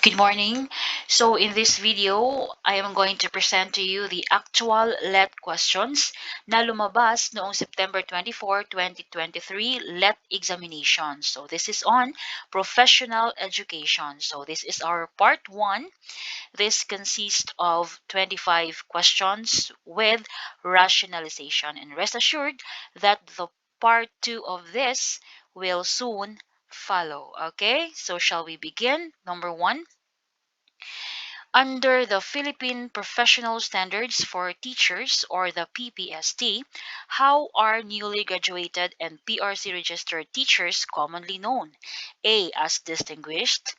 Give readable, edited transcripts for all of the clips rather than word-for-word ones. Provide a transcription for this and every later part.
Good morning. So in this video, I am going to present to you the actual LET questions na lumabas noong September 24, 2023 LET examination. So this is on professional education. So this is our part 1. This consists of 25 questions with rationalization. And rest assured that the part 2 of this will soon follow. Okay, so shall we begin? Number 1. Under the Philippine Professional Standards for Teachers or the PPST, how are newly graduated and PRC registered teachers commonly known? A as distinguished,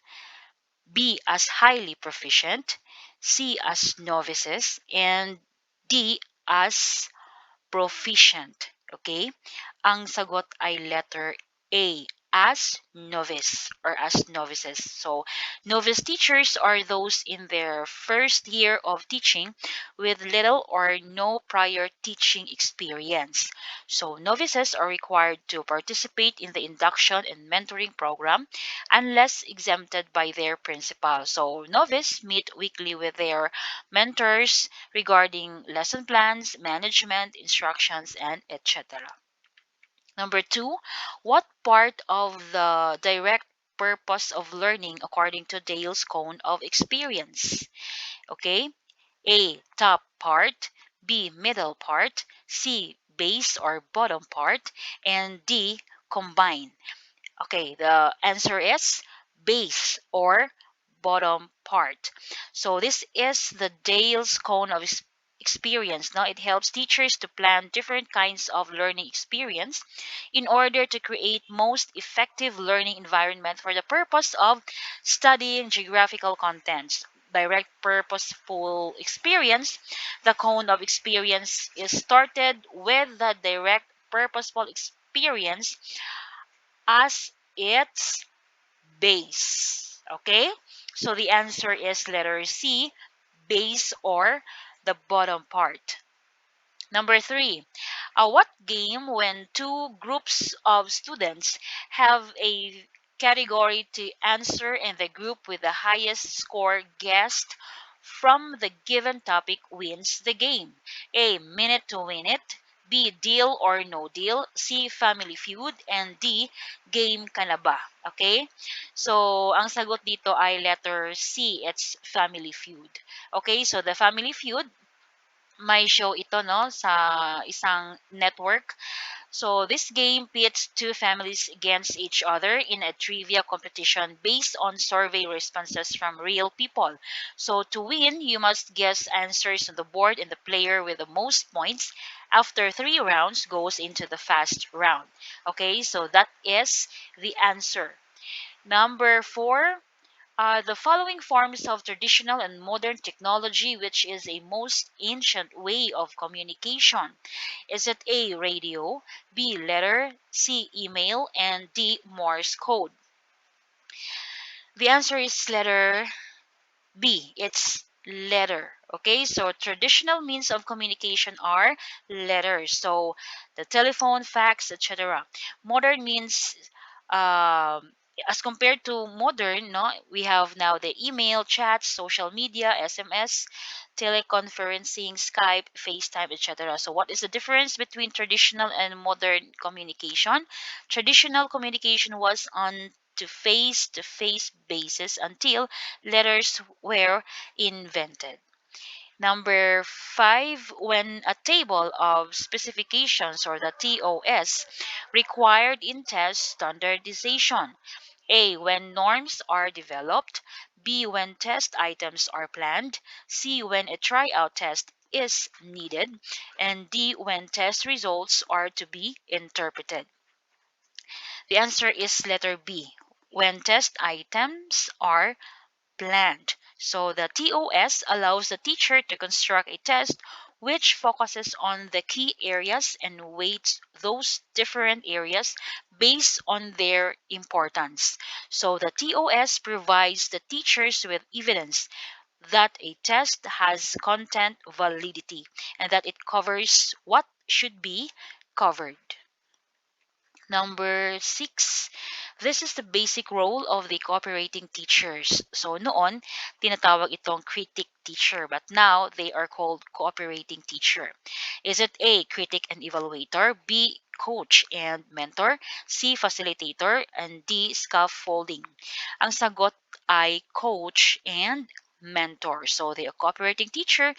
B as highly proficient, C as novices, and D as proficient. Okay? Ang sagot ay letter A, as novice or as novices. So, novice teachers are those in their first year of teaching with little or no prior teaching experience. So, novices are required to participate in the induction and mentoring program unless exempted by their principal. So, novice meet weekly with their mentors regarding lesson plans, management, instructions, and etc. Number 2, what part of the direct purpose of learning according to Dale's cone of experience? Okay, A, top part, B, middle part, C, base or bottom part, and D, combine. Okay, the answer is base or bottom part. So this is the Dale's cone of experience. Now it helps teachers to plan different kinds of learning experience in order to create most effective learning environment for the purpose of studying geographical contents. Direct purposeful experience. The cone of experience is started with the direct purposeful experience as its base. Okay? So the answer is letter C, base or the bottom part. Number 3, what game when two groups of students have a category to answer and the group with the highest score guessed from the given topic wins the game? A, minute to win it. B, deal or no deal. C, family feud. And D, game ka na ba? Okay? So, ang sagot dito ay letter C. It's family feud. Okay? So, the family feud, may show ito no sa isang network. So this game pits two families against each other in a trivia competition based on survey responses from real people. So to win, you must guess answers on the board and the player with the most points after 3 rounds goes into the fast round. Okay, so that is the answer. Number 4, the following forms of traditional and modern technology, which is a most ancient way of communication? Is it A, radio, B, letter, C, email, and D, Morse code? The answer is letter B. It's letter. Okay, so traditional means of communication are letters. So the telephone, fax, etc. Modern means, um, as compared to modern, no, we have now the email, chat, social media, SMS, teleconferencing, Skype, FaceTime, etc. So what is the difference between traditional and modern communication? Traditional communication was on to face basis until letters were invented. Number 5, when a table of specifications or the TOS required in test standardization. A, when norms are developed. B, when test items are planned. C, when a tryout test is needed. And D, when test results are to be interpreted. The answer is letter B, when test items are planned. So the TOS allows the teacher to construct a test which focuses on the key areas and weights those different areas based on their importance. So the TOS provides the teachers with evidence that a test has content validity and that it covers what should be covered. Number 6, this is the basic role of the cooperating teachers. So noon, tinatawag itong critic teacher, but now they are called cooperating teacher. Is it A, critic and evaluator, B, coach and mentor, C, facilitator, and D, scaffolding? Ang sagot ay coach and mentor. So the cooperating teacher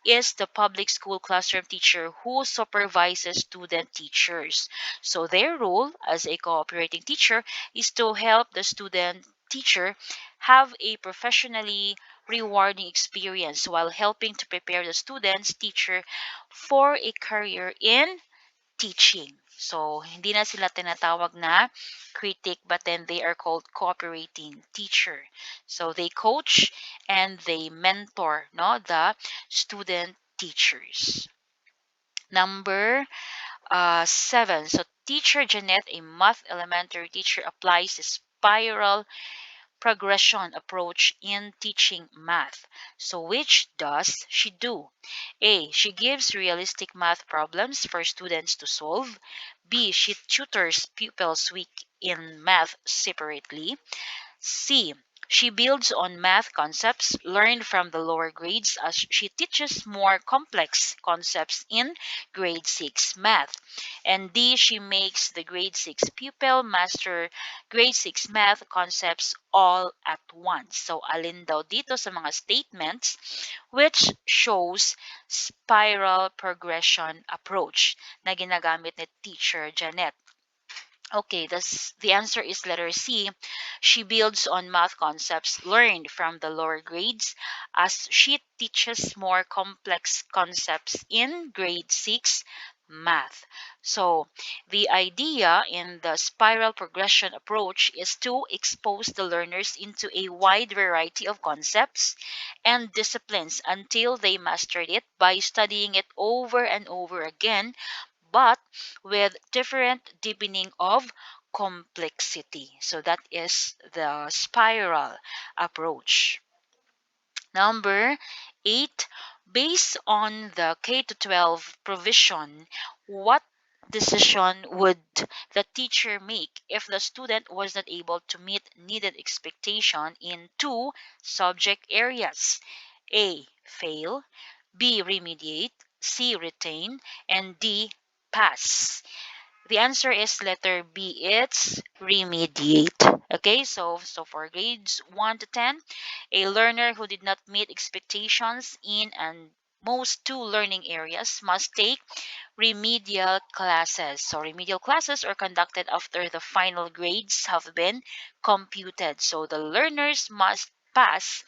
is the public school classroom teacher who supervises student teachers. So their role as a cooperating teacher is to help the student teacher have a professionally rewarding experience while helping to prepare the student's teacher for a career in teaching. So, hindi na sila tinatawag na critic, but then they are called cooperating teacher. So, they coach and they mentor, no, the student teachers. Number 7. So, teacher Jeanette, a math elementary teacher, applies the spiral progression approach in teaching math. So, which does she do? A. She gives realistic math problems for students to solve. B. She tutors pupils weak in math separately. C. She builds on math concepts learned from the lower grades as she teaches more complex concepts in grade 6 math. And D. She makes the grade 6 pupil master grade 6 math concepts all at once. So, alin daw dito sa mga statements which shows spiral progression approach na ginagamit ni Teacher Janet? Okay, the answer is letter C. She builds on math concepts learned from the lower grades as she teaches more complex concepts in grade 6 math. So, the idea in the spiral progression approach is to expose the learners into a wide variety of concepts and disciplines until they mastered it by studying it over and over again, but with different deepening of complexity. So that is the spiral approach. Number 8, based on the K to 12 provision, what decision would the teacher make if the student was not able to meet needed expectation in two subject areas? A, fail, B, remediate, C, retain, and D, pass. The answer is letter B. It's remediate. Okay, so for grades 1 to 10, a learner who did not meet expectations in and most two learning areas must take remedial classes. So remedial classes are conducted after the final grades have been computed. So the learners must pass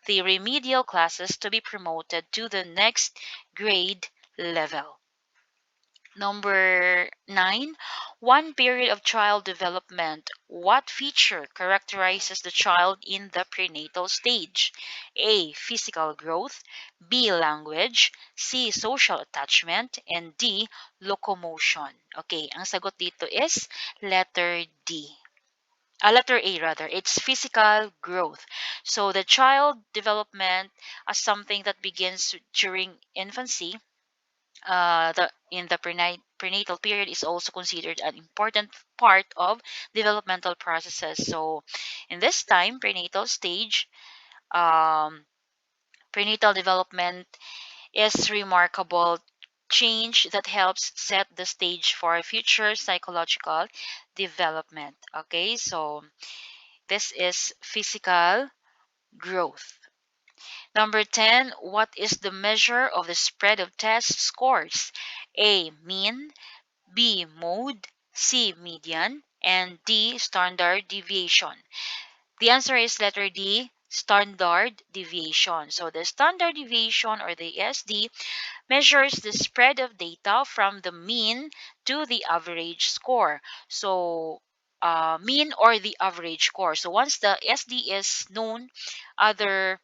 the remedial classes to be promoted to the next grade level. Number 9, one period of child development. What feature characterizes the child in the prenatal stage? A, physical growth, B, language, C, social attachment, and D, locomotion. Okay, ang sagot dito is letter D. Letter A rather. It's physical growth. So the child development as something that begins during infancy, in the prenatal period is also considered an important part of developmental processes. So, in this time, prenatal stage, um, prenatal development is remarkable change that helps set the stage for future psychological development. Okay, so this is physical growth. Number 10, what is the measure of the spread of test scores? A, mean, B, mode, C, median, and D, standard deviation. The answer is letter D, standard deviation. So the standard deviation, or the SD, measures the spread of data from the mean to the average score. So mean or the average score. So once the SD is known, other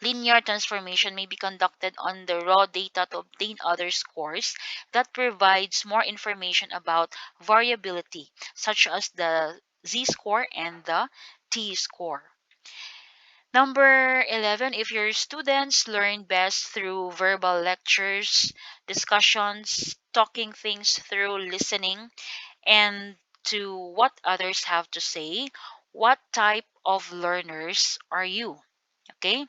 linear transformation may be conducted on the raw data to obtain other scores that provides more information about variability, such as the z-score and the t-score. Number 11, if your students learn best through verbal lectures, discussions, talking things through, listening, and to what others have to say. What type of learners are you? Okay,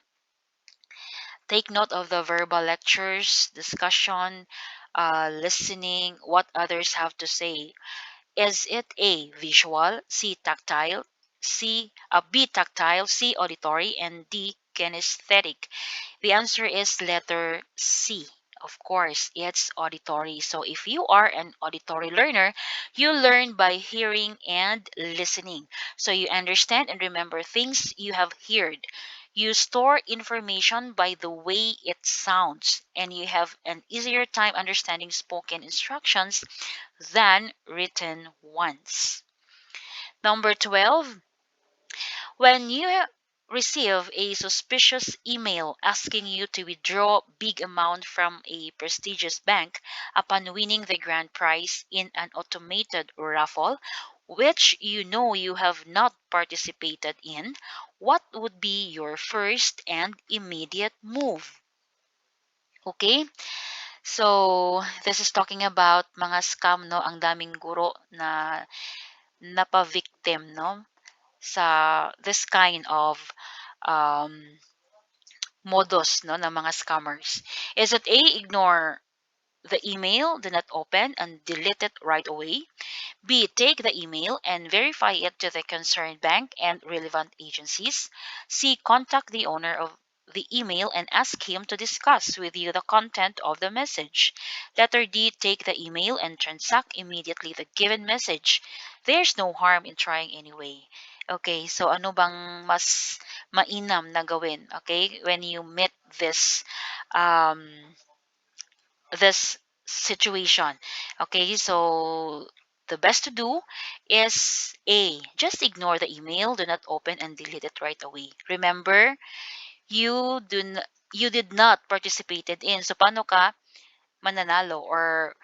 take note of the verbal lectures, discussion, listening, what others have to say. Is it A, visual, C, tactile, B, tactile, C, auditory, and D, kinesthetic? The answer is letter C. Of course, it's auditory. So if you are an auditory learner, you learn by hearing and listening. So you understand and remember things you have heard. You store information by the way it sounds, and you have an easier time understanding spoken instructions than written ones. Number 12, when you receive a suspicious email asking you to withdraw big amount from a prestigious bank upon winning the grand prize in an automated raffle, which you know you have not participated in, what would be your first and immediate move? Okay? So, this is talking about mga scam, no? Ang daming guro na napa-victim, no? Sa this kind of um, modus, no, ng mga scammers. Is it A, ignore the email, do not open and delete it right away? B, take the email and verify it to the concerned bank and relevant agencies. C, contact the owner of the email and ask him to discuss with you the content of the message. Letter D, take the email and transact immediately the given message. There's no harm in trying anyway. Okay, so ano bang mas mainam na gawin, okay, when you meet um, this situation? Okay, so the best to do is A, just ignore the email, do not open and delete it right away. Remember, you did not participated in. So paano ka mananalo, or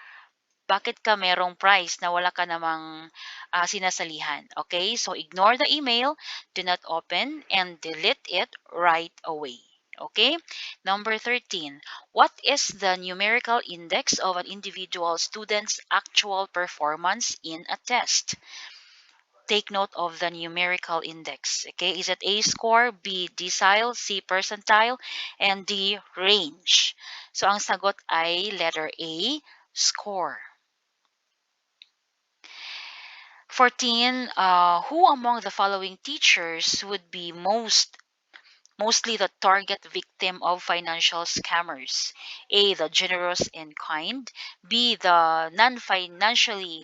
bakit ka merong prize na wala ka namang sinasalihan? Okay? So ignore the email, do not open and delete it right away. Okay? Number 13. What is the numerical index of an individual student's actual performance in a test? Take note of the numerical index. Okay? Is it A score, B decile, C percentile, and D range? So ang sagot ay letter A, score. 14. Who among the following teachers would be mostly the target victim of financial scammers? A, the generous and kind. B, the non-financially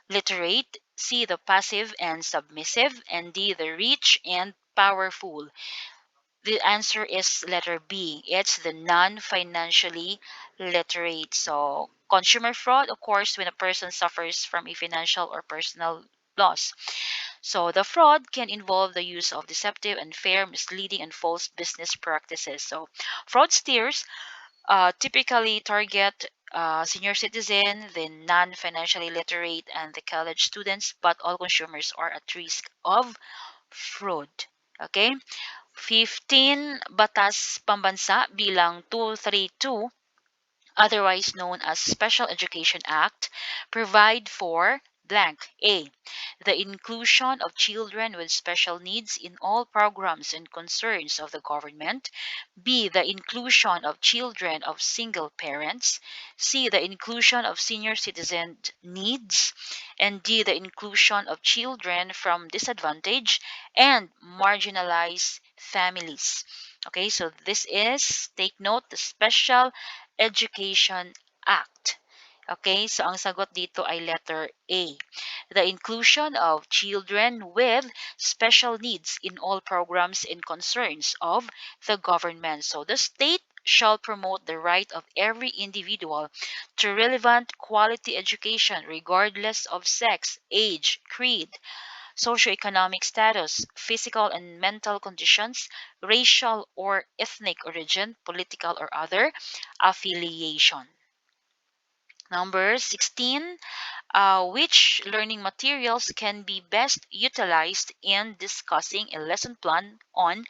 literate. C, the passive and submissive. And D, the rich and powerful. The answer is letter B. It's the non-financially literate. So, consumer fraud, of course, when a person suffers from a financial or personal loss. So, the fraud can involve the use of deceptive, unfair, misleading, and false business practices. So, fraudsters typically target senior citizen, the non-financially literate, and the college students, but all consumers are at risk of fraud. Okay? 15, Batas Pambansa bilang 232, otherwise known as Special Education Act, provide for blank. A, the inclusion of children with special needs in all programs and concerns of the government. B, the inclusion of children of single parents. C, the inclusion of senior citizen needs. And D, the inclusion of children from disadvantaged and marginalized families. Okay, so this is, take note, the Special Education Act. Okay, so ang sagot dito ay letter A. The inclusion of children with special needs in all programs and concerns of the government. So the state shall promote the right of every individual to relevant quality education regardless of sex, age, creed, socioeconomic status, physical and mental conditions, racial or ethnic origin, political or other affiliation. Number 16, which learning materials can be best utilized in discussing a lesson plan on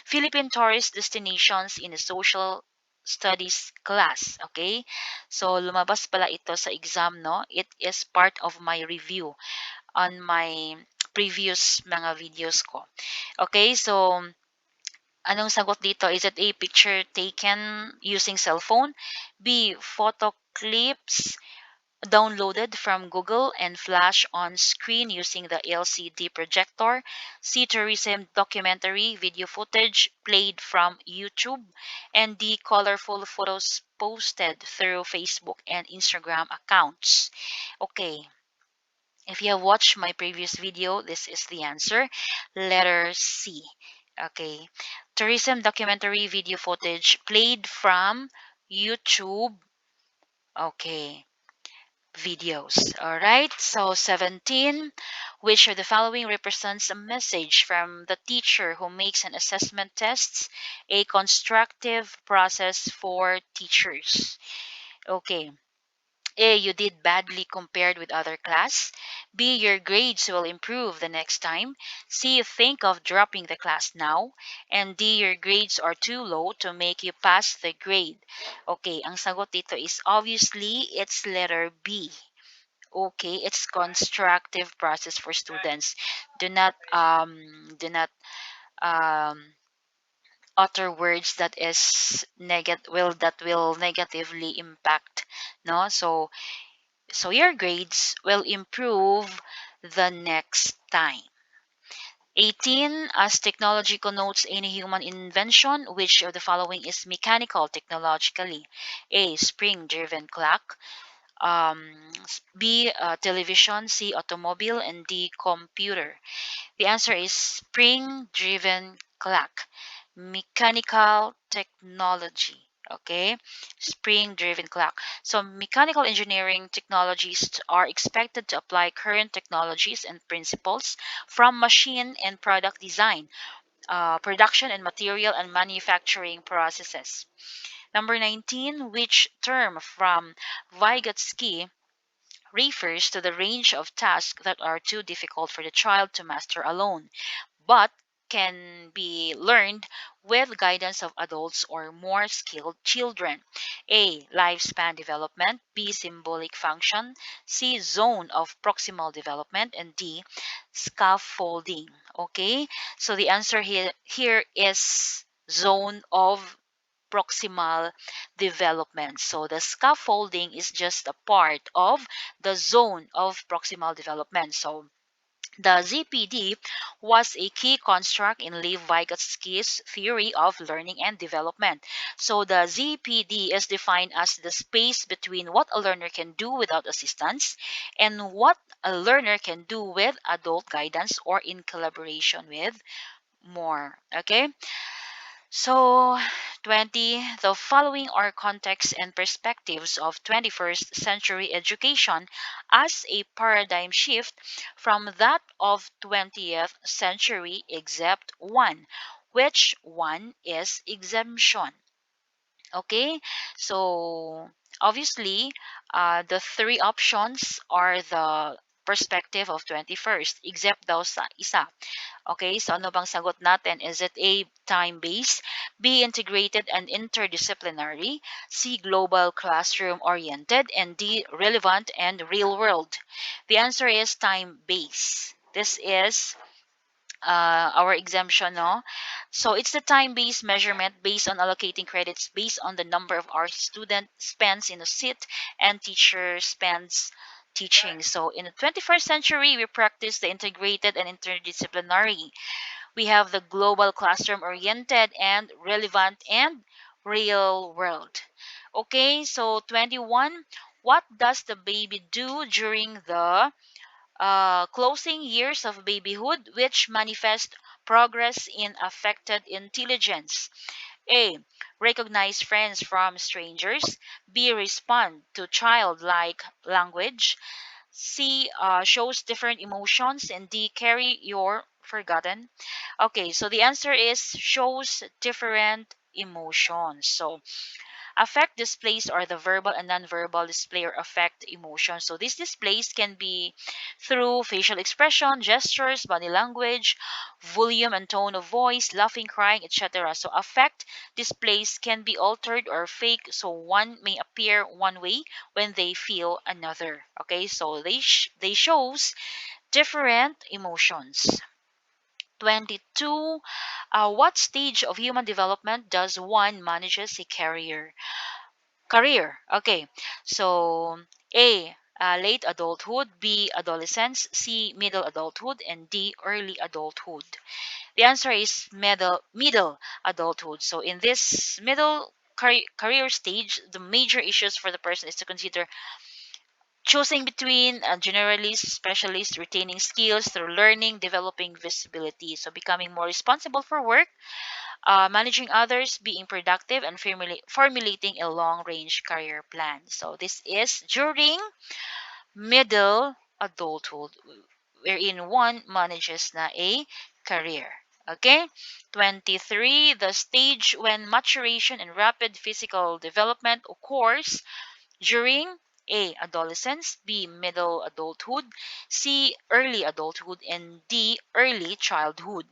Philippine tourist destinations in a social Studies class. Okay? So, lumabas pala ito sa exam, no? It is part of my review on my previous mga videos ko. Okay? So, anong sagot dito? Is it A, picture taken using cell phone? B, photo clips downloaded from Google and flash on screen using the LCD projector? C, tourism documentary video footage played from YouTube? And D, colorful photos posted through Facebook and Instagram accounts? Okay, if you have watched my previous video, this is the answer. Letter C. Okay. Tourism documentary video footage played from YouTube. Okay. Videos. All right. So 17. Which of the following represents a message from the teacher who makes an assessment tests a constructive process for teachers? Okay. A, you did badly compared with other class. B, your grades will improve the next time. C, think of dropping the class now. And D, your grades are too low to make you pass the grade. Okay, ang sagot dito is obviously it's letter B. Okay, it's constructive process for students. Do not um utter words that is will negatively impact, no? So your grades will improve the next time. 18, as technology connotes any human invention, which of the following is mechanical technologically? A, spring-driven clock. B, television. C, automobile. And D, computer. The answer is spring-driven clock, mechanical technology. Okay, spring-driven clock. So mechanical engineering technologies are expected to apply current technologies and principles from machine and product design, production and material and manufacturing processes. Number 19, which term from Vygotsky refers to the range of tasks that are too difficult for the child to master alone, but can be learned with guidance of adults or more skilled children? A, lifespan development. B, symbolic function. C, zone of proximal development. And D, scaffolding. Okay, so the answer here is zone of proximal development. So the scaffolding is just a part of the zone of proximal development. So the ZPD was a key construct in Lev Vygotsky's theory of learning and development. So the ZPD is defined as the space between what a learner can do without assistance and what a learner can do with adult guidance or in collaboration with more. Okay? So, 20, the following are contexts and perspectives of 21st century education as a paradigm shift from that of 20th century, except one. Which one is exemption? Okay, so obviously, the three options are the perspective of 21st, except daw sa isa. Okay, so ano bang sagot natin? Is it A, time-based, B, integrated and interdisciplinary, C, global classroom-oriented, and D, relevant and real-world? The answer is time-based. This is our exemption, no? So it's the time-based measurement based on allocating credits based on the number of hours student spends in a seat and teacher spends teaching. So in the 21st century, we practice the integrated and interdisciplinary. We have the global classroom oriented and relevant and real world. Okay, so 21, what does the baby do during the closing years of babyhood, which manifest progress in affected intelligence? A, recognize friends from strangers. B, respond to childlike language. C, shows different emotions. And D, carry your forgotten. Okay, so the answer is shows different emotions. So Affect displays are the verbal and nonverbal display or affect emotion. So these displays can be through facial expression, gestures, body language, volume and tone of voice, laughing, crying, etc. So affect displays can be altered or fake. So one may appear one way when they feel another. Okay, so they shows different emotions. 22. What stage of human development does one manages a career? Okay, so A, late adulthood, B, adolescence, C, middle adulthood, and D, early adulthood. The answer is middle adulthood. So in this middle career stage, the major issues for the person is to consider choosing between a generalist, specialist, retaining skills through learning, developing visibility. So becoming more responsible for work, managing others, being productive, and formulating a long range career plan. So this is during middle adulthood, wherein one manages na a career. Okay? 23, the stage when maturation and rapid physical development occurs during A, adolescence, B, middle adulthood, C, early adulthood, and D, early childhood.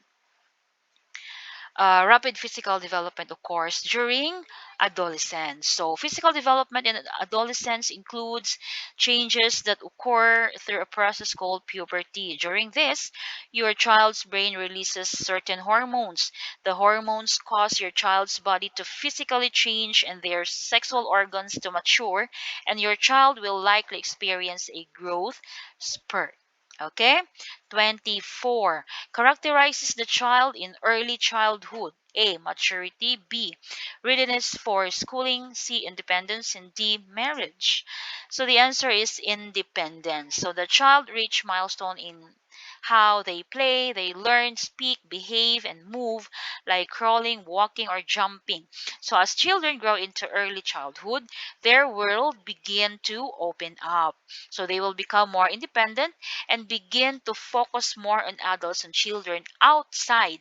Rapid physical development occurs during adolescence. So, physical development in adolescence includes changes that occur through a process called puberty. During this, your child's brain releases certain hormones. The hormones cause your child's body to physically change and their sexual organs to mature, and your child will likely experience a growth spurt. Okay? 24 characterizes the child in early childhood. A, maturity. B, readiness for schooling. C, independence. And D, marriage. So the answer is independence. So the child reach milestone in how they play, they learn, speak, behave, and move, like crawling, walking, or jumping. So as children grow into early childhood, their world begin to open up. So they will become more independent and begin to focus more on adults and children outside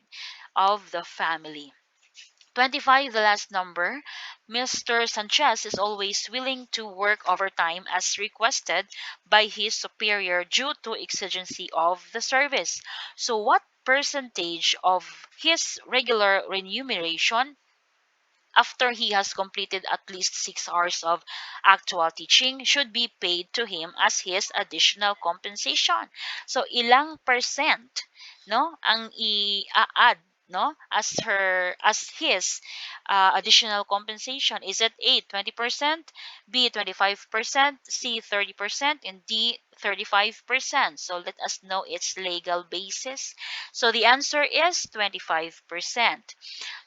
of the family. 25, the last number. Mr. Sanchez is always willing to work overtime as requested by his superior due to exigency of the service. So, what percentage of his regular remuneration after he has completed at least 6 hours of actual teaching should be paid to him as his additional compensation? So ilang percent no ang i-add no as his additional compensation? Is it A, 20%, B, 25%, C, 30%, and D, 35%? So let us know its legal basis. So the answer is 25%.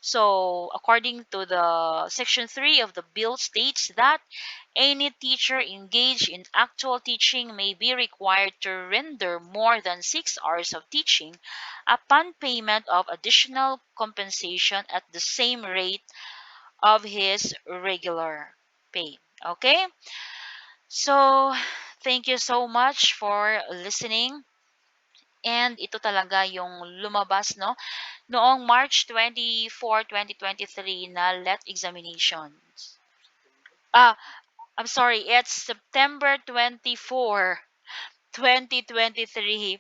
So, according to the section 3 of the bill states that any teacher engaged in actual teaching may be required to render more than 6 hours of teaching upon payment of additional compensation at the same rate of his regular pay. Okay? So, thank you so much for listening. And ito talaga yung lumabas, no? Noong March 24, 2023 na let examinations. Ah, I'm sorry, it's September 24, 2023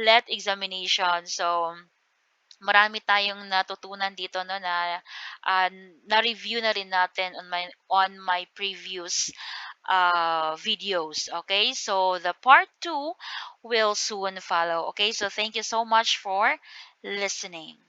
let examination. So, marami tayong natutunan dito no na ah, na-review na rin natin on my previous videos. Okay, so the part 2 will soon follow. Okay, so thank you so much for listening.